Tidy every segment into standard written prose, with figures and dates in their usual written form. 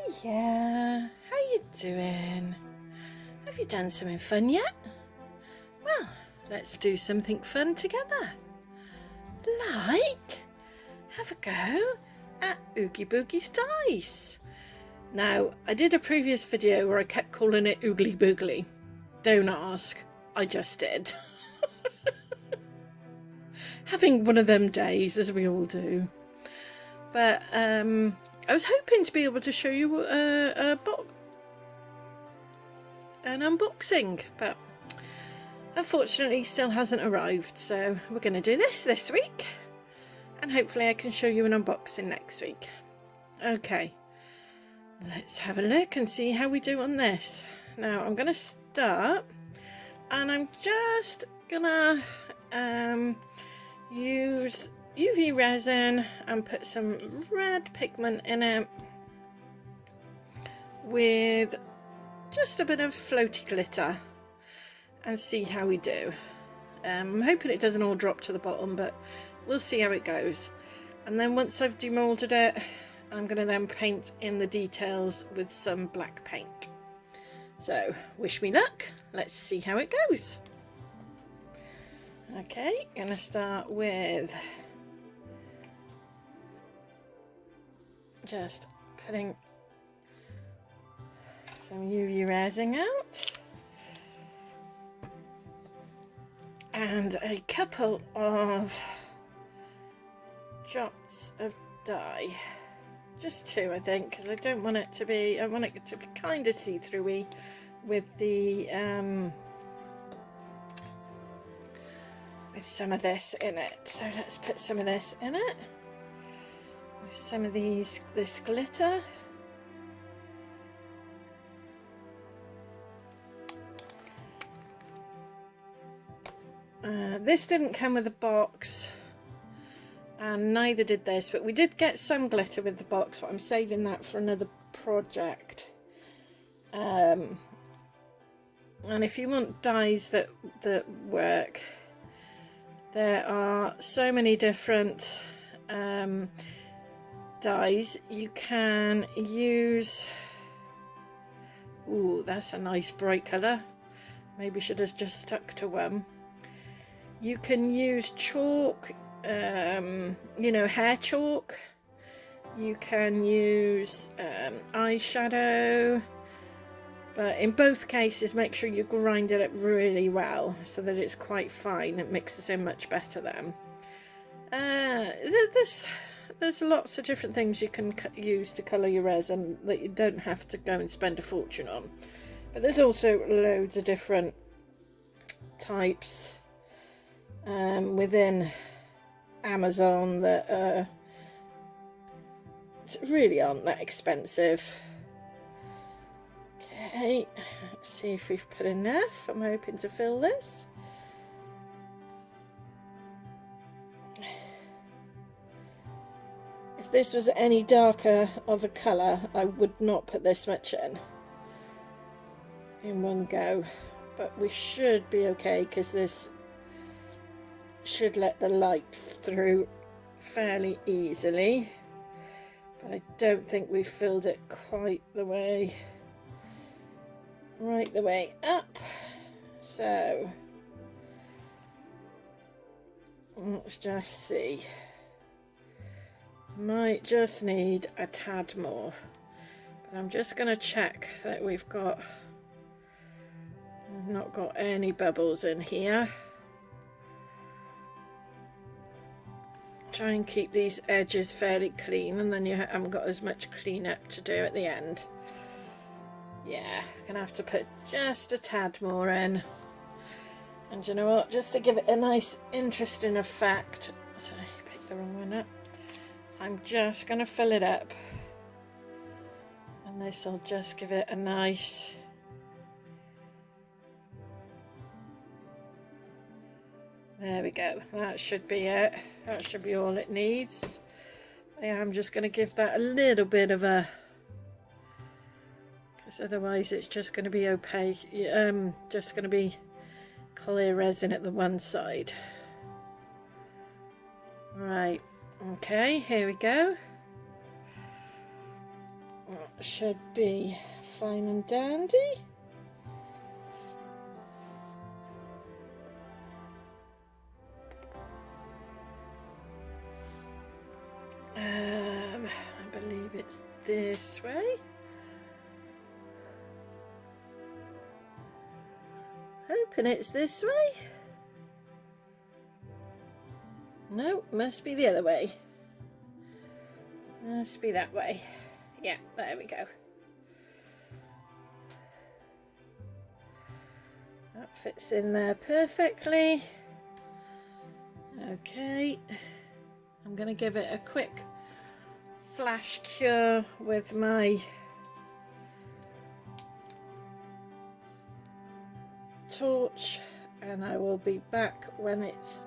Hiya, how you doing? Have you done something fun yet? Well, let's do something fun together. Like, have a go at Oogie Boogie's dice. Now, I did a previous video where I kept calling it Oogly Boogly. Don't ask, I just did. Having one of them days, as we all do. But I was hoping to be able to show you an unboxing, but unfortunately still hasn't arrived, so we're going to do this week, and hopefully I can show you an unboxing next week. Okay, let's have a look and see how we do on this. Now I'm going to start, and I'm just gonna use UV resin and put some red pigment in it with just a bit of floaty glitter and see how we do. I'm hoping it doesn't all drop to the bottom, but we'll see how it goes. And then once I've demolded it, I'm going to then paint in the details with some black paint. So wish me luck, let's see how it goes. Okay, gonna start with just putting some UV resin out and a couple of dots of dye, just two I think, because I don't want it to be, I want it to be kind of see-throughy with the with some of this in it. So let's put some of this in it with some of this glitter. This didn't come with a box, and neither did this, but we did get some glitter with the box, but I'm saving that for another project. And if you want dyes that work, there are so many different dyes you can use. Ooh, that's a nice bright colour. Maybe should have just stuck to one. You can use chalk, you know, hair chalk. You can use eyeshadow. But in both cases, make sure you grind it up really well so that it's quite fine. It mixes in much better then. There's lots of different things you can use to colour your resin that you don't have to go and spend a fortune on. But there's also loads of different types within Amazon that really aren't that expensive. Okay, let's see if we've put enough. I'm hoping to fill this. If this was any darker of a colour, I would not put this much in one go, but we should be okay because this should let the light through fairly easily, but I don't think we filled it quite the way, right the way up. So let's just see. Might just need a tad more, but I'm just going to check that we've not got any bubbles in here. Try and keep these edges fairly clean, and then you haven't got as much cleanup to do at the end. Yeah, gonna have to put just a tad more in. And you know what, just to give it a nice interesting effect, sorry, picked the wrong one up, I'm just gonna fill it up, and this will just give it a nice there we go. That should be it. That should be all it needs. Yeah, I'm just going to give that a little bit of a, because otherwise it's just going to be opaque. Just going to be clear resin at the one side. Right. Okay, here we go. should be fine and dandy. I believe it's this way. Hoping it's this way. No, must be the other way. Must be that way. Yeah, there we go. That fits in there perfectly. Okay, I'm going to give it a quick flash cure with my torch, and I will be back when it's,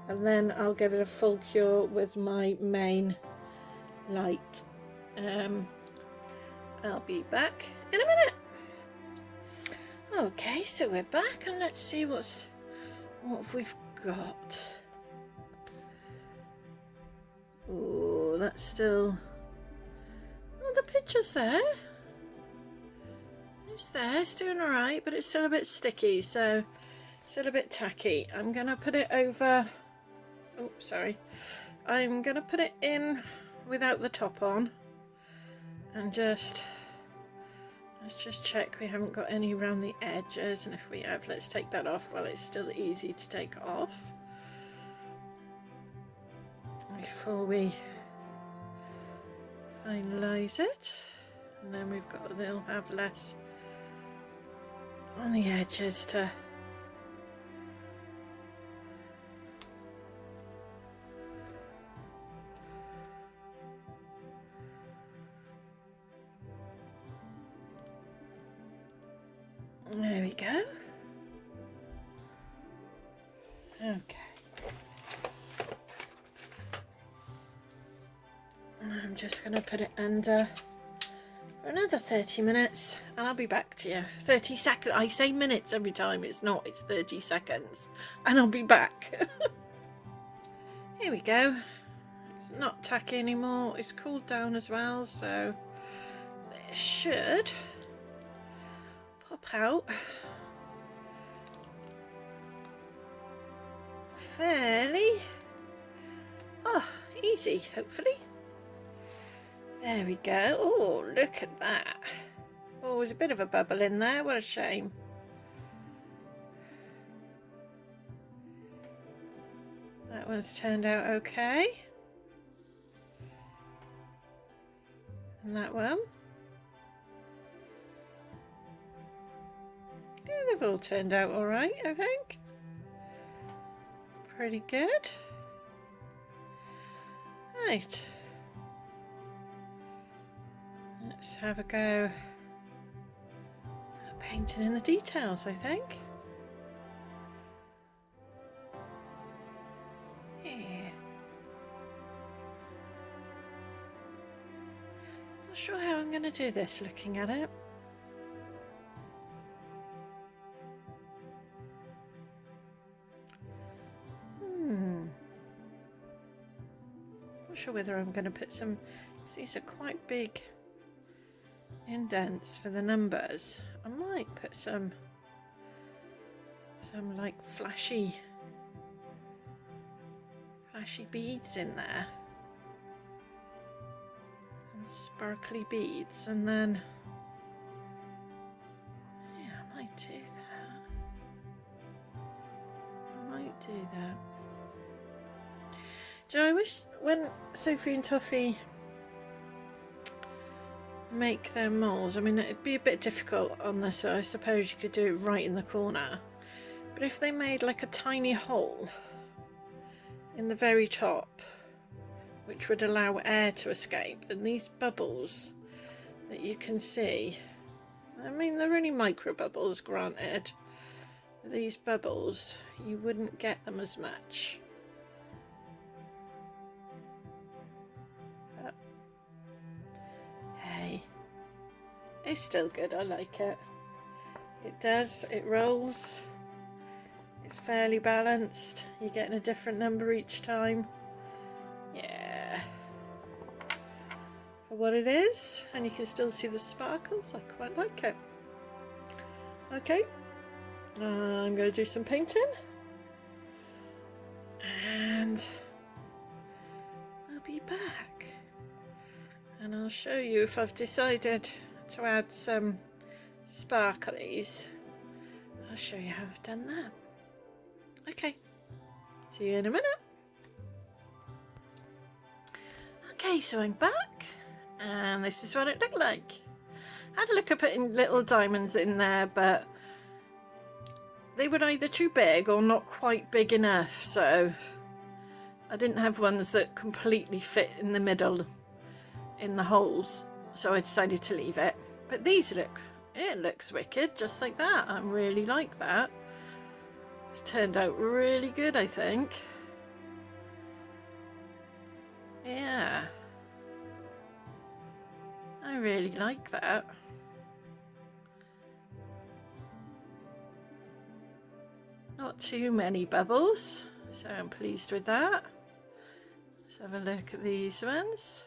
and then I'll give it a full cure with my main light. I'll be back in a minute. Okay, so we're back, and let's see what we've got. Oh, that's still, oh, the picture's there. It's there, it's doing alright, but it's still a bit sticky, so still a bit tacky. I'm gonna put it over, oh sorry, I'm gonna put it in without the top on, and let's just check we haven't got any around the edges, and if we have, let's take that off while it's still easy to take off before we finalise it. And then they'll have less on the edges to there we go. Okay. I'm just going to put it under for another 30 minutes, and I'll be back to you. 30 seconds. I say minutes every time. It's not. It's 30 seconds. And I'll be back. Here we go. It's not tacky anymore. It's cooled down as well, so it should pop out fairly easy, hopefully. There we go. Oh, look at that. Oh, there's a bit of a bubble in there. What a shame. That one's turned out okay. And that one. Yeah, they've all turned out all right, I think. Pretty good. Right. Let's have a go at painting in the details, I think. Yeah. Not sure how I'm going to do this looking at it. Not sure whether I'm going to put some, these are quite big indents for the numbers. I might put some like flashy beads in there, and sparkly beads, and then yeah, I might do that. Do you know, I wish when Sophie and Toffee make their moles, I mean, it'd be a bit difficult on this, so I suppose you could do it right in the corner, but if they made like a tiny hole in the very top which would allow air to escape, then these bubbles that you can see, I mean, they're only micro bubbles, granted, but these bubbles, you wouldn't get them as much. But hey, it's still good. I like it. It does, it rolls, it's fairly balanced. You're getting a different number each time. Yeah, for what it is, and you can still see the sparkles. I quite like it. Okay, I'm going to do some painting, and I'll be back, and I'll show you if I've decided to add some sparklies. I'll show you how I've done that. Okay, see you in a minute. Okay, so I'm back, and this is what it looked like. I had a look at putting little diamonds in there, but they were either too big or not quite big enough, so I didn't have ones that completely fit in the middle in the holes, so I decided to leave it. But these it looks wicked, just like that. I really like that. It's turned out really good, I think. Yeah, I really like that. Not too many bubbles, so I'm pleased with that. Let's have a look at these ones.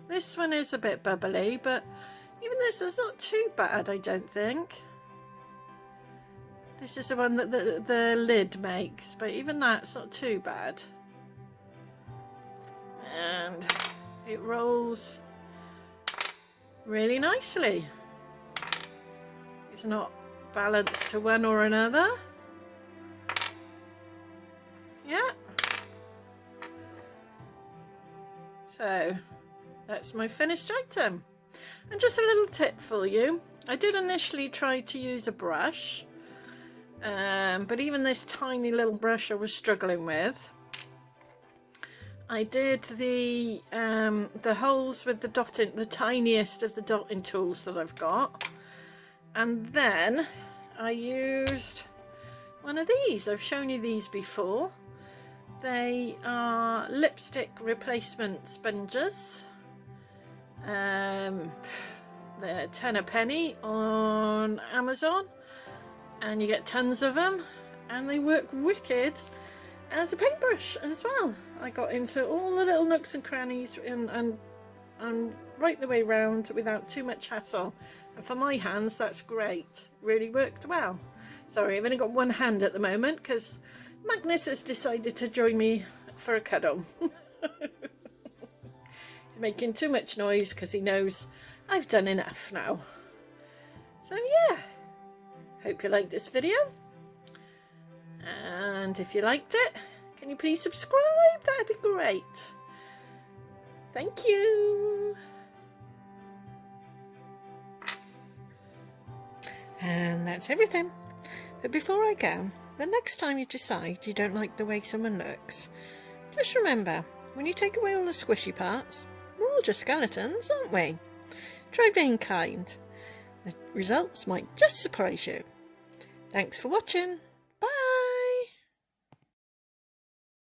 This one is a bit bubbly, but even this is not too bad, I don't think. This is the one that the lid makes, but even that's not too bad. And it rolls really nicely. It's not balanced to one or another. Yeah. So that's my finished item. And just a little tip for you. I did initially try to use a brush. But even this tiny little brush I was struggling with. I did the holes with the dotting, the tiniest of the dotting tools that I've got, and then I used one of these. I've shown you these before. They are lipstick replacement sponges. They're 10 a penny on Amazon. And you get tons of them, and they work wicked as a paintbrush as well. I got into all the little nooks and crannies and right the way round without too much hassle. And for my hands, that's great. Really worked well. Sorry, I've only got one hand at the moment because Magnus has decided to join me for a cuddle. He's making too much noise because he knows I've done enough now. So yeah. Hope you liked this video, and if you liked it, can you please subscribe? That'd be great. Thank you. And that's everything. But before I go, the next time you decide you don't like the way someone looks, just remember, when you take away all the squishy parts, we're all just skeletons, aren't we? Try being kind. The results might just surprise you. Thanks for watching.